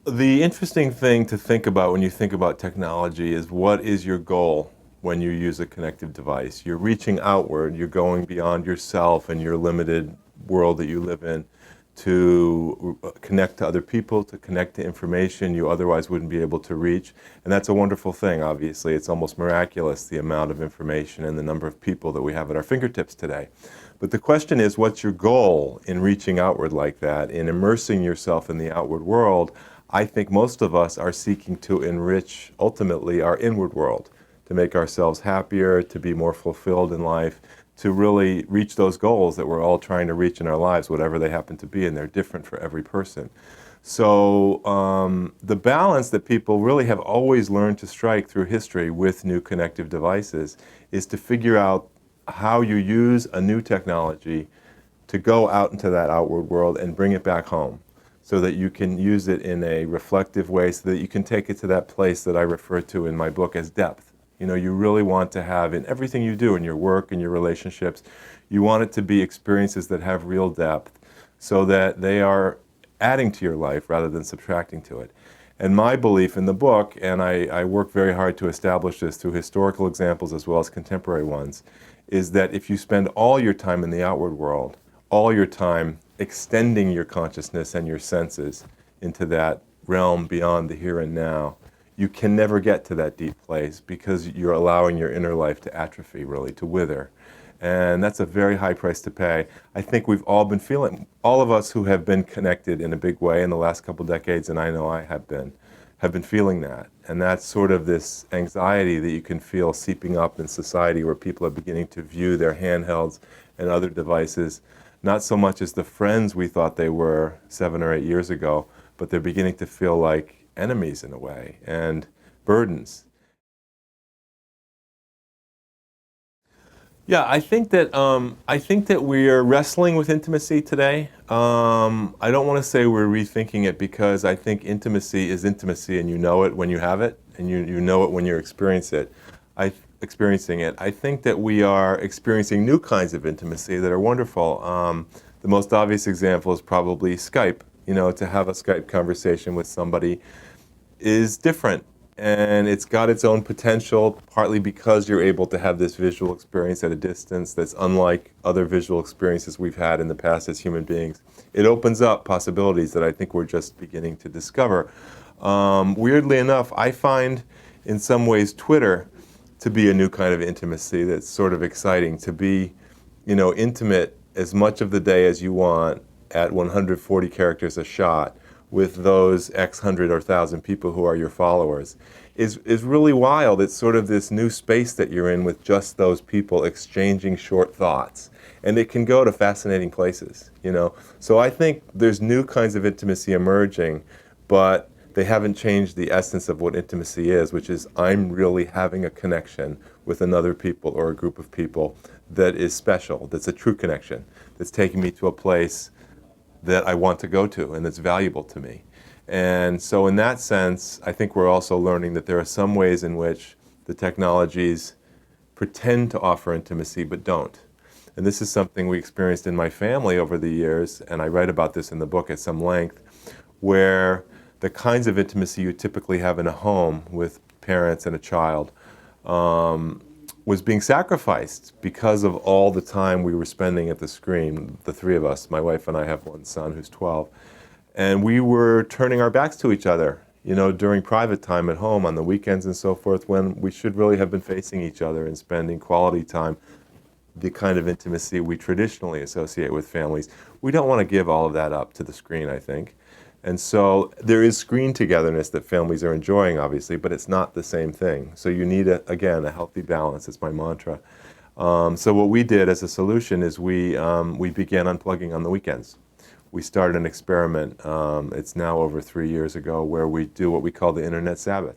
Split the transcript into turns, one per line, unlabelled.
The interesting thing to think about when you think about technology is what is your goal when you use a connected device? You're reaching outward, you're going beyond yourself and your limited world that you live in to connect to other people, to connect to information you otherwise wouldn't be able to reach. And that's a wonderful thing, obviously. It's almost miraculous, the amount of information and the number of people that we have at our fingertips today. But the question is, what's your goal in reaching outward like that, in immersing yourself in the outward world? I think most of us are seeking to enrich, ultimately, our inward world, to make ourselves happier, to be more fulfilled in life, to really reach those goals that we're all trying to reach in our lives, whatever they happen to be, and they're different for every person. So the balance that people really have always learned to strike through history with new connective devices is to figure out how you use a new technology to go out into that outward world and bring it back home, so that you can use it in a reflective way, so that you can take it to that place that I refer to in my book as depth. You know, you really want to have, in everything you do, in your work, in your relationships, you want it to be experiences that have real depth, so that they are adding to your life rather than subtracting to it. And my belief in the book, and I work very hard to establish this through historical examples as well as contemporary ones, is that if you spend all your time in the outward world, all your time extending your consciousness and your senses into that realm beyond the here and now, you can never get to that deep place because you're allowing your inner life to atrophy, really, to wither. And that's a very high price to pay. I think we've all been feeling, all of us who have been connected in a big way in the last couple decades, and I know I have been feeling that. And that's sort of this anxiety that you can feel seeping up in society, where people are beginning to view their handhelds and other devices not so much as the friends we thought they were 7 or 8 years ago, but they're beginning to feel like enemies in a way, and burdens. Yeah, I think that we are wrestling with intimacy today. I don't want to say we're rethinking it, because I think intimacy is intimacy, and you know it when you have it, and you know it when you're experiencing it. I think that we are experiencing new kinds of intimacy that are wonderful. The most obvious example is probably Skype. You know, to have a Skype conversation with somebody is different, and it's got its own potential, partly because you're able to have this visual experience at a distance that's unlike other visual experiences we've had in the past as human beings. It opens up possibilities that I think we're just beginning to discover. Weirdly enough, I find in some ways Twitter to be a new kind of intimacy that's sort of exciting, to be, you know, intimate as much of the day as you want at 140 characters a shot with those X hundred or thousand people who are your followers is really wild. It's sort of this new space that you're in with just those people exchanging short thoughts. And it can go to fascinating places, you know. So I think there's new kinds of intimacy emerging, but they haven't changed the essence of what intimacy is, which is I'm really having a connection with another people or a group of people that is special, that's a true connection, that's taking me to a place that I want to go to and that's valuable to me. And so in that sense, I think we're also learning that there are some ways in which the technologies pretend to offer intimacy but don't. And this is something we experienced in my family over the years, and I write about this in the book at some length, where the kinds of intimacy you typically have in a home with parents and a child was being sacrificed because of all the time we were spending at the screen, the three of us. My wife and I have one son who's 12. And we were turning our backs to each other, you know, during private time at home, on the weekends and so forth, when we should really have been facing each other and spending quality time, the kind of intimacy we traditionally associate with families. We don't want to give all of that up to the screen, I think. And so there is screen togetherness that families are enjoying, obviously, but it's not the same thing. So you need, again, a healthy balance. It's my mantra. So what we did as a solution is we began unplugging on the weekends. We started an experiment, it's now over 3 years ago, where we do what we call the Internet Sabbath.